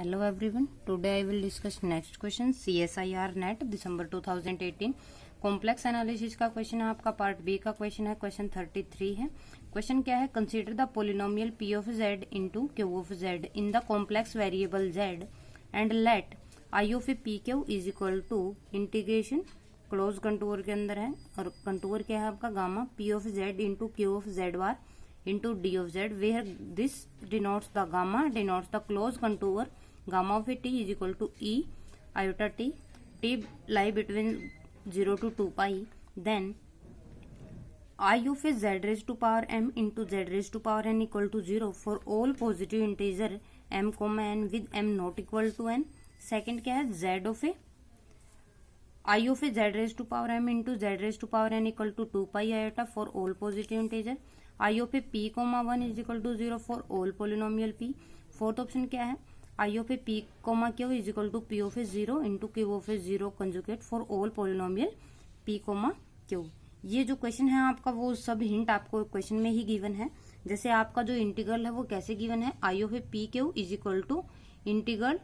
Hello everyone. Today I will discuss next question CSIR NET December 2018 complex analysis का question है आपका part B का question है question 33 है। क्वेश्चन क्या है, consider the polynomial p of z into Q of z in the complex variable z and let I of P Q is equal to integration close contour के अंदर है और contour क्या है आपका gamma p of z into Q of z बार into d of z where this denotes the gamma denotes the closed contour gamma of t is equal to e iota t lie between 0 to 2 pi then I of z raised to power m into z raised to power n equal to 0 for all positive integer m comma n with m not equal to n। second क्या है z of I of z raised to power m into z raised to power n equal to 2 pi iota for all positive integer I of p comma 1 is equal to 0 for all polynomial p। Fourth option क्या है I of p comma q is equal to p of 0 into q of 0 conjugate for all polynomial p comma q। ये जो question है आपका वो सब hint आपको question में ही गिवन है। जैसे आपका जो इंटीग्रल है वो कैसे गिवन है I of p q is equal to integral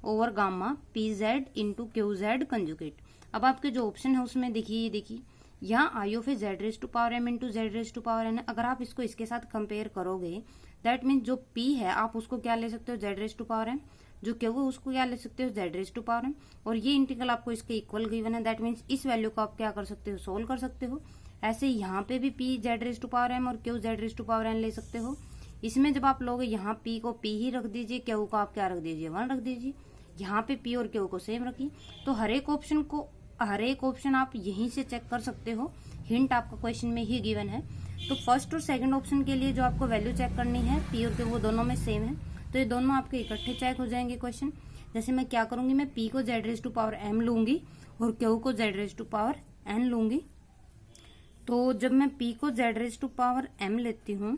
over gamma p Z into q z conjugate. अब आपके जो ऑप्शन है उसमें देखिए यहाँ I of z raise to power m into z raise to power n. अगर आप इसको इसके साथ कंपेयर करोगे दैट मीन्स जो पी है आप उसको क्या ले सकते हो Z raise to power M, जो क्यू है उसको क्या ले सकते हो Z raise to power M, और ये इंटीग्रल आपको इसके इक्वल गिवन है। दैट मीन्स इस वैल्यू को आप क्या कर सकते हो सोल्व कर सकते हो। ऐसे यहाँ पे भी p z raise to power M और q z raise to power n ले सकते हो। इसमें जब आप लोग यहाँ पी को पी ही रख दीजिए, क्यू को आप क्या रख दीजिए 1 रख दीजिए, यहाँ पे पी और क्यू को सेम रखिए। तो हर एक ऑप्शन आप यहीं से चेक कर सकते हो, हिंट आपका क्वेश्चन में ही गिवन है। तो फर्स्ट और सेकंड ऑप्शन के लिए जो आपको वैल्यू चेक करनी है पी और क्यू वो दोनों में सेम है, तो ये दोनों आपके इकट्ठे चेक हो जाएंगे क्वेश्चन। जैसे मैं क्या करूंगी, मैं पी को Z raise to power M लूंगी और क्यू को Z raise to power N लूंगी। तो जब मैं पी को Z raise to power M लेती हूँ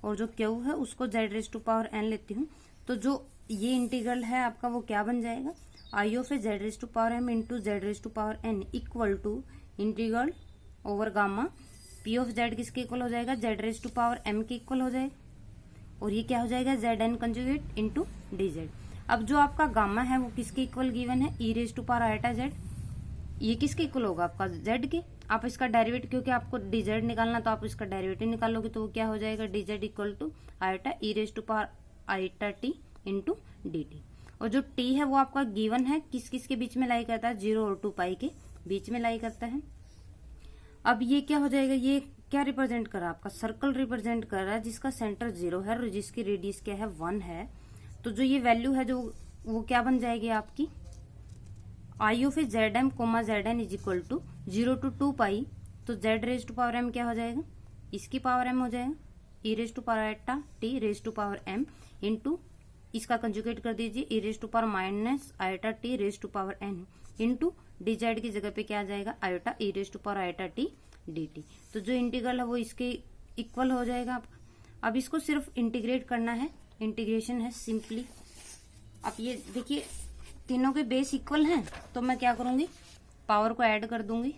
और जो क्यू है उसको Z raise to power N लेती हूँ, तो जो ये इंटीग्रल है आपका वो क्या बन जाएगा I of z raise to power m into z raise to power n equal to integral over gamma p of z किसके इक्वल हो जाएगा z raise to power m के इक्वल हो जाएगा, और ये क्या हो जाएगा z n conjugate into d z. अब जो आपका गामा है वो किसके इक्वल गिवन है e raise to power iota z, ये किसके इक्वल होगा आपका जेड के। आप इसका डेरिवेटिव क्योंकि आपको डी जेड निकालना तो आप इसका डेरिवेटिव निकालोगे तो वो क्या हो जाएगा D Z equal to iota E raise to power iota T into D T. और जो टी है वो आपका गिवन है किस किस के बीच में लाई करता है 0 और 2 पाई के बीच में लाई करता है। अब ये क्या हो जाएगा, ये क्या रिप्रेजेंट कर रहा है आपका सर्कल रिप्रेजेंट कर रहा है जिसका सेंटर 0 है और जिसकी रेडियस क्या है 1 है। तो जो ये वैल्यू है जो वो क्या बन जाएगी आपकी I of z m comma z n is equal to 0 to 2 pi. तो z raise to power m क्या हो जाएगा, इसकी पावर एम हो जाएगा e raise to power eta t raise to power m into इसका कंजुगेट कर दीजिए e raise to power minus iota t raise to power n into d z की जगह पे क्या आ जाएगा iota e raise to power iota T D T. तो जो इंटीग्रल है वो इसके इक्वल हो जाएगा आपका। अब इसको सिर्फ इंटीग्रेट करना है, इंटीग्रेशन है सिंपली। अब ये देखिए तीनों के बेस इक्वल हैं तो मैं क्या करूंगी पावर को ऐड कर दूंगी।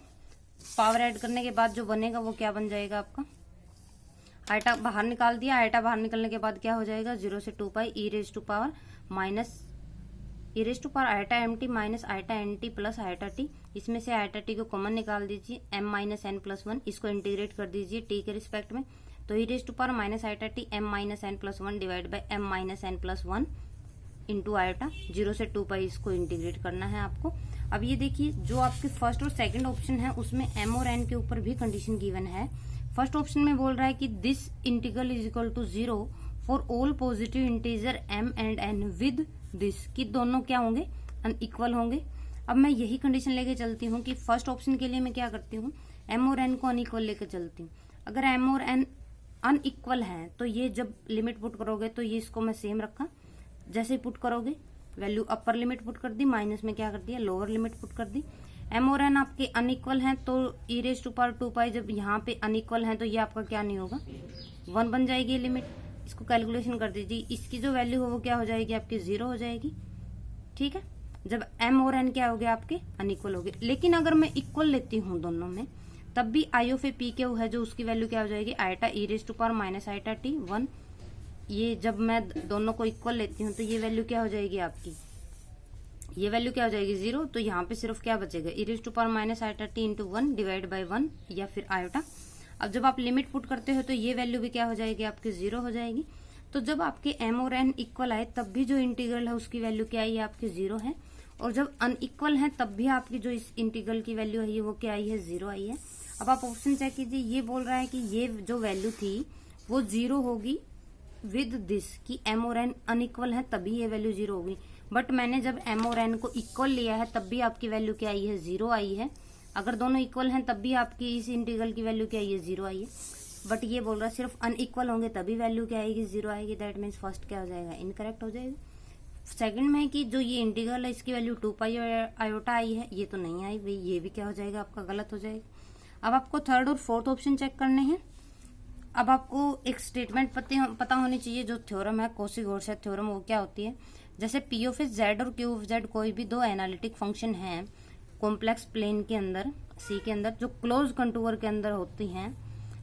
पावर ऐड करने के बाद जो बनेगा वो क्या बन जाएगा आपका आयटा बाहर निकाल दिया, आयटा बाहर निकलने के बाद क्या हो जाएगा 0 से 2 pi e raise to power minus e raise to power iota m t minus iota n t plus iota t. इसमें से आयटा टी को कॉमन निकाल दीजिए एम माइनस एन प्लस 1, इसको इंटीग्रेट कर दीजिए टी के रिस्पेक्ट में। तो e raise to power minus iota t m minus n plus 1 divide by m minus n plus 1 into iota 0 से 2 पाई इसको इंटीग्रेट करना है आपको। अब ये देखिए जो आपके फर्स्ट और सेकंड ऑप्शन है उसमें एम और एन के ऊपर भी कंडीशन गिवन है। फर्स्ट ऑप्शन में बोल रहा है कि this integral is equal to 0 for all positive integer m and n with this कि दोनों क्या होंगे अनइक्वल होंगे। अब मैं यही कंडीशन लेके चलती हूँ कि फर्स्ट ऑप्शन के लिए मैं क्या करती हूँ m और n को अनइक्वल लेके चलती हूँ। अगर m और n अनइक्वल हैं तो ये जब लिमिट पुट करोगे तो ये इसको मैं सेम रखा, जैसे पुट करोगे वैल्यू अपर लिमिट पुट कर दी, माइनस में क्या कर दिया लोअर लिमिट पुट कर दी। m और n आपके अनइक्वल हैं तो ई रेज टू पावर 2 पाई जब यहाँ पे अनइक्वल हैं तो ये आपका क्या नहीं होगा 1 बन जाएगी लिमिट। इसको कैलकुलेशन कर दीजिए, इसकी जो वैल्यू हो वो क्या हो जाएगी आपकी 0 हो जाएगी। ठीक है, जब m और n क्या हो गया आपके अनइक्वल हो गए। लेकिन अगर मैं इक्वल लेती हूँ दोनों में तब भी I of A P Q है जो उसकी वैल्यू क्या हो जाएगी iota E raise to power minus iota T 1 ये जब मैं दोनों को इक्वल लेती हूँ तो ये वैल्यू क्या हो जाएगी आपकी, ये वैल्यू क्या हो जाएगी 0। तो यहाँ पे सिर्फ क्या बचेगा, e⁻−i⁻t इंटू 1 डिवाइड बाई 1 या फिर आयोटा। अब जब आप लिमिट पुट करते हो तो ये वैल्यू भी क्या हो जाएगी आपकी 0 हो जाएगी। तो जब आपके m और n इक्वल आए तब भी जो इंटीग्रल है उसकी वैल्यू क्या आई है आपकी 0 है, और जब अनइक्वल है तब भी आपकी जो इस इंटीग्रल की वैल्यू है वो क्या आई है 0 आई है। अब आप ऑप्शन चेक कीजिए, ये बोल रहा है कि ये जो वैल्यू थी वो 0 होगी विद दिस कि m और n अनइक्वल है तभी ये वैल्यू 0 होगी। बट मैंने जब m और n को इक्वल लिया है तब भी आपकी वैल्यू क्या आई है 0 आई है। अगर दोनों इक्वल हैं तब भी आपकी इस इंटीग्रल की वैल्यू क्या आई है 0 आई है। बट ये बोल रहा है सिर्फ अनइक्वल होंगे तभी वैल्यू क्या आएगी 0 आएगी। दैट मीन्स फर्स्ट क्या हो जाएगा, इनकरेक्ट हो जाएगा। सेकंड में है कि जो ये इंटीग्रल है इसकी वैल्यू 2 पाई आयोटा आई है, ये तो नहीं आई भाई, ये भी क्या हो जाएगा आपका गलत हो जाएगा। अब आपको थर्ड और फोर्थ ऑप्शन चेक करने हैं। अब आपको एक स्टेटमेंट पता होनी चाहिए, जो थ्योरम है कॉची-गॉर्सेट थ्योरम, वो क्या होती है। जैसे पी ऑफ जेड और क्यू ऑफ जेड कोई भी दो एनालिटिक फंक्शन हैं कॉम्प्लेक्स प्लेन के अंदर सी के अंदर जो क्लोज कंटूर के अंदर होती हैं,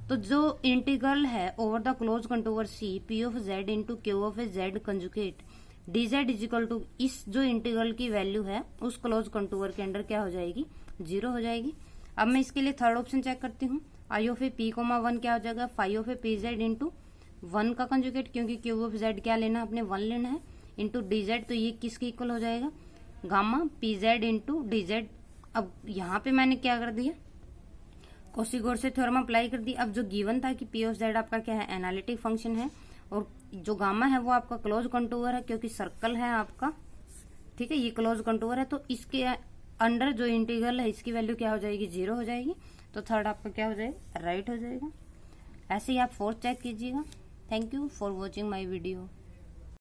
तो जो इंटीग्रल है over the close contour C P of Z into Q of Z conjugate D Z is equal to, इस जो इंटीग्रल की वैल्यू है उस क्लोज कंटूर के अंदर क्या हो जाएगी 0 हो जाएगी। अब मैं इसके लिए थर्ड ऑप्शन चेक करती हूँ। I of A P comma 1 क्या हो जाएगा, phi of A P Z into 1 का कंजुगेट, क्योंकि क्यू ऑफ जेड क्या लेना अपने 1 लेना है, इंटू डी जेड, तो ये किसके इक्वल हो जाएगा gamma p Z into d z. अब यहाँ पे मैंने क्या कर दिया, कॉची-गॉर्सेट थ्योरम अप्लाई कर दी। अब जो गिवन था कि पी ऑफ जेड आपका क्या है एनालिटिक फंक्शन है, और जो गामा है वो आपका क्लोज कंटूर है क्योंकि सर्कल है आपका, ठीक है, ये क्लोज कंटूर है, तो इसके अंडर जो इंटीग्रल है इसकी वैल्यू क्या हो जाएगी 0 हो जाएगी। तो थर्ड आपका क्या हो जाएगा राइट हो जाएगा। ऐसे ही आप फोर्थ चेक कीजिएगा। Thank you for watching my video.